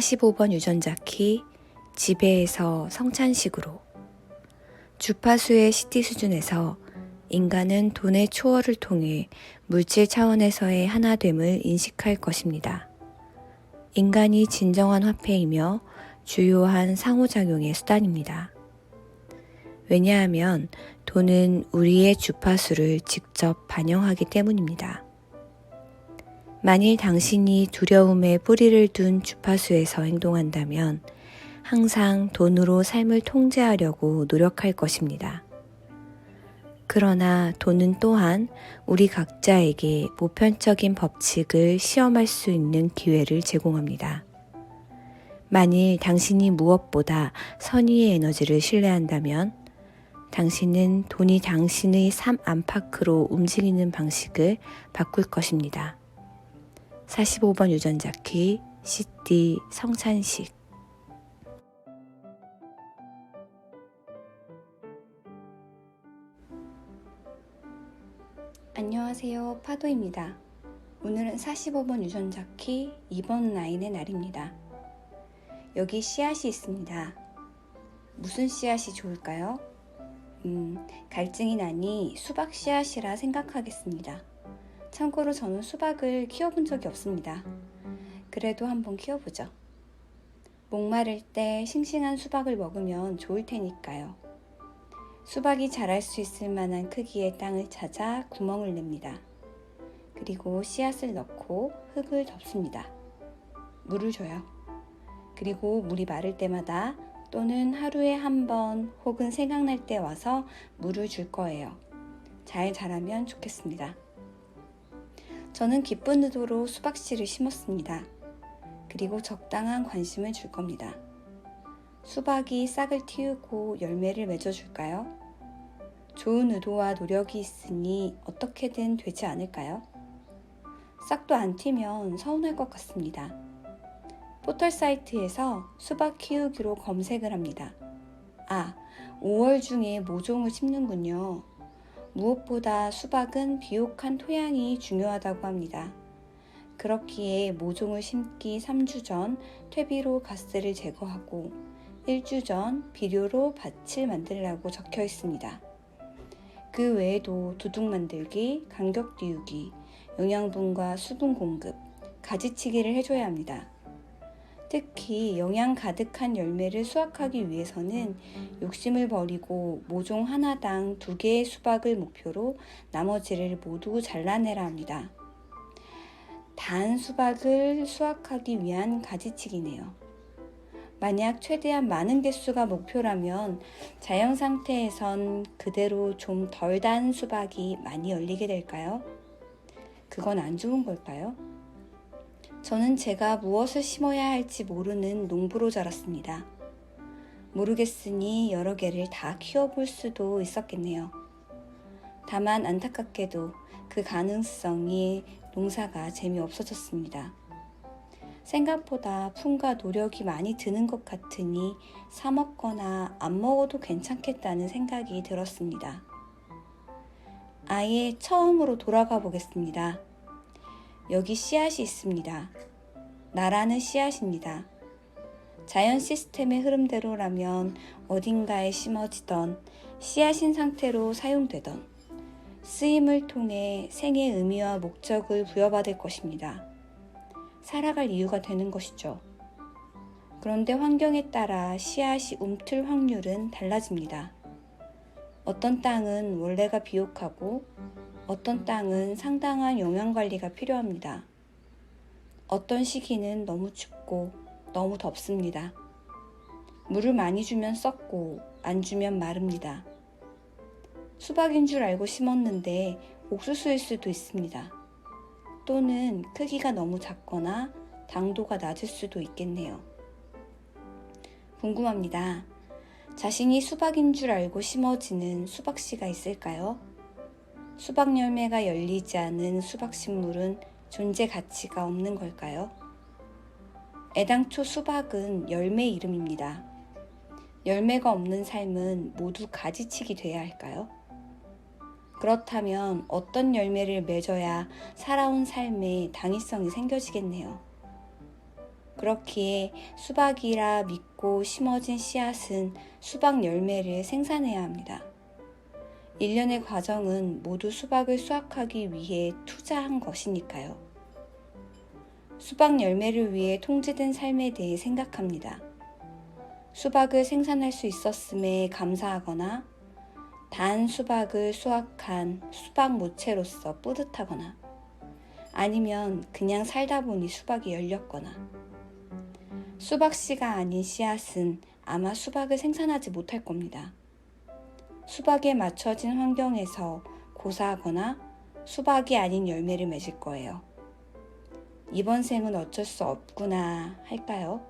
45번 유전자 키 지배에서 성찬식으로. 주파수의 CT 수준에서 인간은 돈의 초월을 통해 물질 차원에서의 하나됨을 인식할 것입니다. 인간이 진정한 화폐이며 주요한 상호작용의 수단입니다. 왜냐하면 돈은 우리의 주파수를 직접 반영하기 때문입니다. 만일 당신이 두려움에 뿌리를 둔 주파수에서 행동한다면 항상 돈으로 삶을 통제하려고 노력할 것입니다. 그러나 돈은 또한 우리 각자에게 보편적인 법칙을 시험할 수 있는 기회를 제공합니다. 만일 당신이 무엇보다 선의의 에너지를 신뢰한다면 당신은 돈이 당신의 삶 안팎으로 움직이는 방식을 바꿀 것입니다. 45번 유전자 키 CT 성찬식. 안녕하세요, 파도입니다. 오늘은 45번 유전자 키 2번 라인의 날입니다. 여기 씨앗이 있습니다. 무슨 씨앗이 좋을까요? 갈증이 나니 수박 씨앗이라 생각하겠습니다. 참고로 저는 수박을 키워본 적이 없습니다. 그래도 한번 키워보죠. 목마를 때 싱싱한 수박을 먹으면 좋을 테니까요. 수박이 자랄 수 있을 만한 크기의 땅을 찾아 구멍을 냅니다. 그리고 씨앗을 넣고 흙을 덮습니다. 물을 줘요. 그리고 물이 마를 때마다 또는 하루에 한 번 혹은 생각날 때 와서 물을 줄 거예요. 잘 자라면 좋겠습니다. 저는 기쁜 의도로 수박씨를 심었습니다. 그리고 적당한 관심을 줄 겁니다. 수박이 싹을 틔우고 열매를 맺어줄까요? 좋은 의도와 노력이 있으니 어떻게든 되지 않을까요? 싹도 안 튀면 서운할 것 같습니다. 포털 사이트에서 수박 키우기로 검색을 합니다. 5월 중에 모종을 심는군요. 무엇보다 수박은 비옥한 토양이 중요하다고 합니다. 그렇기에 모종을 심기 3주 전 퇴비로 가스를 제거하고 1주 전 비료로 밭을 만들라고 적혀 있습니다. 그 외에도 두둑 만들기, 간격 띄우기, 영양분과 수분 공급, 가지치기를 해줘야 합니다. 특히 영양 가득한 열매를 수확하기 위해서는 욕심을 버리고 모종 하나당 2개의 수박을 목표로 나머지를 모두 잘라내라 합니다. 단 수박을 수확하기 위한 가지치기네요. 만약 최대한 많은 개수가 목표라면 자연 상태에선 그대로 좀 덜 단 수박이 많이 열리게 될까요? 그건 안 좋은 걸까요? 저는 제가 무엇을 심어야 할지 모르는 농부로 자랐습니다. 모르겠으니 여러 개를 다 키워볼 수도 있었겠네요. 다만 안타깝게도 그 가능성이 농사가 재미없어졌습니다. 생각보다 품과 노력이 많이 드는 것 같으니 사 먹거나 안 먹어도 괜찮겠다는 생각이 들었습니다. 아예 처음으로 돌아가 보겠습니다. 여기 씨앗이 있습니다. 나라는 씨앗입니다. 자연 시스템의 흐름대로라면 어딘가에 심어지던 씨앗인 상태로 사용되던 쓰임을 통해 생의 의미와 목적을 부여받을 것입니다. 살아갈 이유가 되는 것이죠. 그런데 환경에 따라 씨앗이 움틀 확률은 달라집니다. 어떤 땅은 원래가 비옥하고 어떤 땅은 상당한 영양관리가 필요합니다. 어떤 시기는 너무 춥고 너무 덥습니다. 물을 많이 주면 썩고 안 주면 마릅니다. 수박인 줄 알고 심었는데 옥수수일 수도 있습니다. 또는 크기가 너무 작거나 당도가 낮을 수도 있겠네요. 궁금합니다. 자신이 수박인 줄 알고 심어지는 수박씨가 있을까요? 수박 열매가 열리지 않은 수박식물은 존재 가치가 없는 걸까요? 애당초 수박은 열매 이름입니다. 열매가 없는 삶은 모두 가지치기 돼야 할까요? 그렇다면 어떤 열매를 맺어야 살아온 삶에 당위성이 생겨지겠네요. 그렇기에 수박이라 믿고 심어진 씨앗은 수박 열매를 생산해야 합니다. 일련의 과정은 모두 수박을 수확하기 위해 투자한 것이니까요. 수박 열매를 위해 통제된 삶에 대해 생각합니다. 수박을 생산할 수 있었음에 감사하거나 단 수박을 수확한 수박 모체로서 뿌듯하거나 아니면 그냥 살다 보니 수박이 열렸거나 수박씨가 아닌 씨앗은 아마 수박을 생산하지 못할 겁니다. 수박에 맞춰진 환경에서 고사하거나 수박이 아닌 열매를 맺을 거예요. 이번 생은 어쩔 수 없구나 할까요?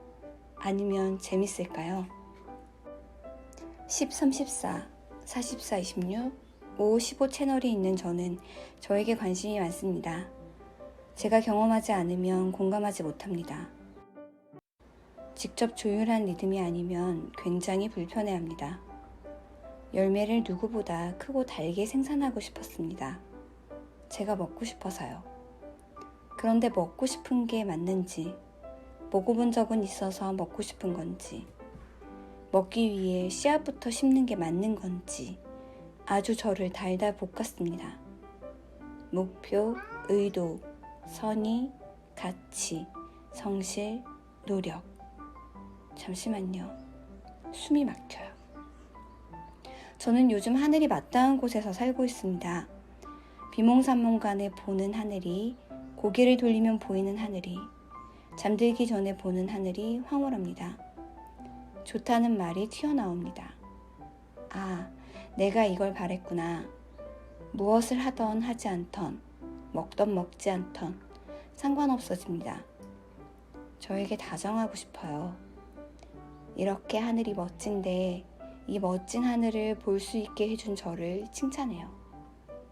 아니면 재밌을까요? 13, 14, 44, 26, 5, 15 채널이 있는 저는 저에게 관심이 많습니다. 제가 경험하지 않으면 공감하지 못합니다. 직접 조율한 리듬이 아니면 굉장히 불편해합니다. 열매를 누구보다 크고 달게 생산하고 싶었습니다. 제가 먹고 싶어서요. 그런데 먹고 싶은 게 맞는지, 먹어본 적은 있어서 먹고 싶은 건지, 먹기 위해 씨앗부터 심는 게 맞는 건지 아주 저를 달달 볶았습니다. 목표, 의도, 선의, 가치, 성실, 노력. 잠시만요. 숨이 막혀요. 저는 요즘 하늘이 맞닿은 곳에서 살고 있습니다. 비몽사몽간에 보는 하늘이, 고개를 돌리면 보이는 하늘이, 잠들기 전에 보는 하늘이 황홀합니다. 좋다는 말이 튀어나옵니다. 아, 내가 이걸 바랬구나. 무엇을 하던 하지 않던, 먹던 먹지 않던 상관없어집니다. 저에게 다정하고 싶어요. 이렇게 하늘이 멋진데 이 멋진 하늘을 볼 수 있게 해준 저를 칭찬해요.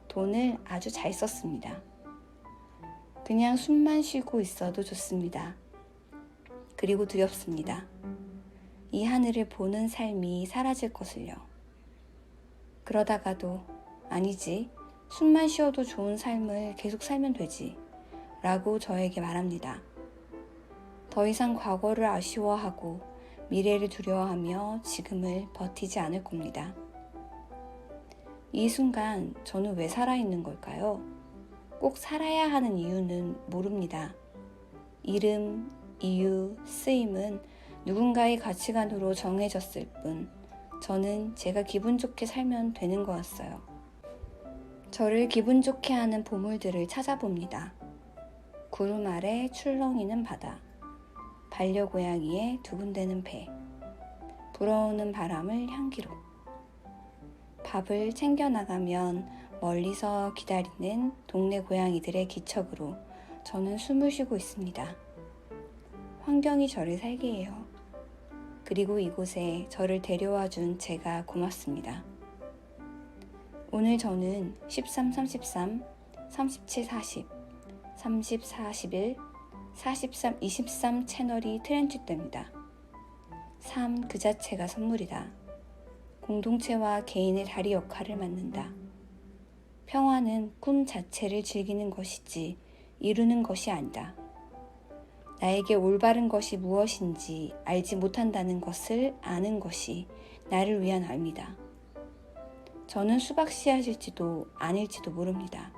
돈을 아주 잘 썼습니다. 그냥 숨만 쉬고 있어도 좋습니다. 그리고 두렵습니다. 이 하늘을 보는 삶이 사라질 것을요. 그러다가도 아니지, 숨만 쉬어도 좋은 삶을 계속 살면 되지 라고 저에게 말합니다. 더 이상 과거를 아쉬워하고 미래를 두려워하며 지금을 버티지 않을 겁니다. 이 순간 저는 왜 살아있는 걸까요? 꼭 살아야 하는 이유는 모릅니다. 이름, 이유, 쓰임은 누군가의 가치관으로 정해졌을 뿐 저는 제가 기분 좋게 살면 되는 거였어요. 저를 기분 좋게 하는 보물들을 찾아봅니다. 구름 아래 출렁이는 바다, 반려고양이의 두근대는 배, 불어오는 바람을 향기로. 밥을 챙겨나가면 멀리서 기다리는 동네 고양이들의 기척으로 저는 숨을 쉬고 있습니다. 환경이 저를 살게 해요. 그리고 이곳에 저를 데려와 준 제가 고맙습니다. 오늘 저는 13, 33, 37, 40, 30, 41, 43, 23 채널이 트렌치됩니다. 삶 그 자체가 선물이다. 공동체와 개인의 다리 역할을 맡는다. 평화는 꿈 자체를 즐기는 것이지 이루는 것이 아니다. 나에게 올바른 것이 무엇인지 알지 못한다는 것을 아는 것이 나를 위한 알입니다. 저는 수박 씨앗일지도 아닐지도 모릅니다.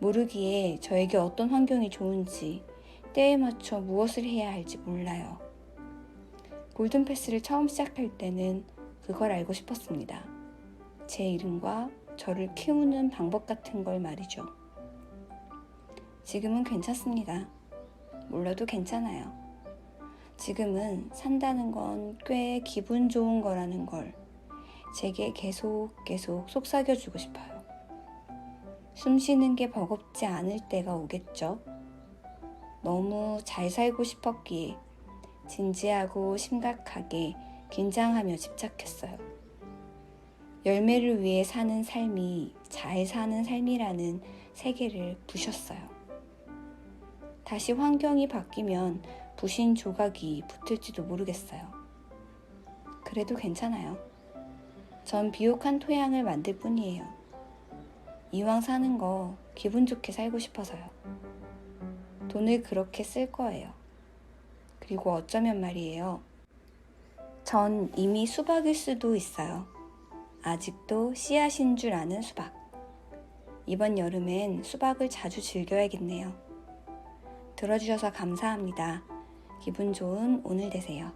모르기에 저에게 어떤 환경이 좋은지 때에 맞춰 무엇을 해야 할지 몰라요. 골든패스를 처음 시작할 때는 그걸 알고 싶었습니다. 제 이름과 저를 키우는 방법 같은 걸 말이죠. 지금은 괜찮습니다. 몰라도 괜찮아요. 지금은 산다는 건 꽤 기분 좋은 거라는 걸 제게 계속 속삭여주고 싶어요. 숨 쉬는 게 버겁지 않을 때가 오겠죠. 너무 잘 살고 싶었기에 진지하고 심각하게 긴장하며 집착했어요. 열매를 위해 사는 삶이 잘 사는 삶이라는 세계를 부셨어요. 다시 환경이 바뀌면 부신 조각이 붙을지도 모르겠어요. 그래도 괜찮아요. 전 비옥한 토양을 만들 뿐이에요. 이왕 사는 거 기분 좋게 살고 싶어서요. 돈을 그렇게 쓸 거예요. 그리고 어쩌면 말이에요. 전 이미 수박일 수도 있어요. 아직도 씨앗인 줄 아는 수박. 이번 여름엔 수박을 자주 즐겨야겠네요. 들어주셔서 감사합니다. 기분 좋은 오늘 되세요.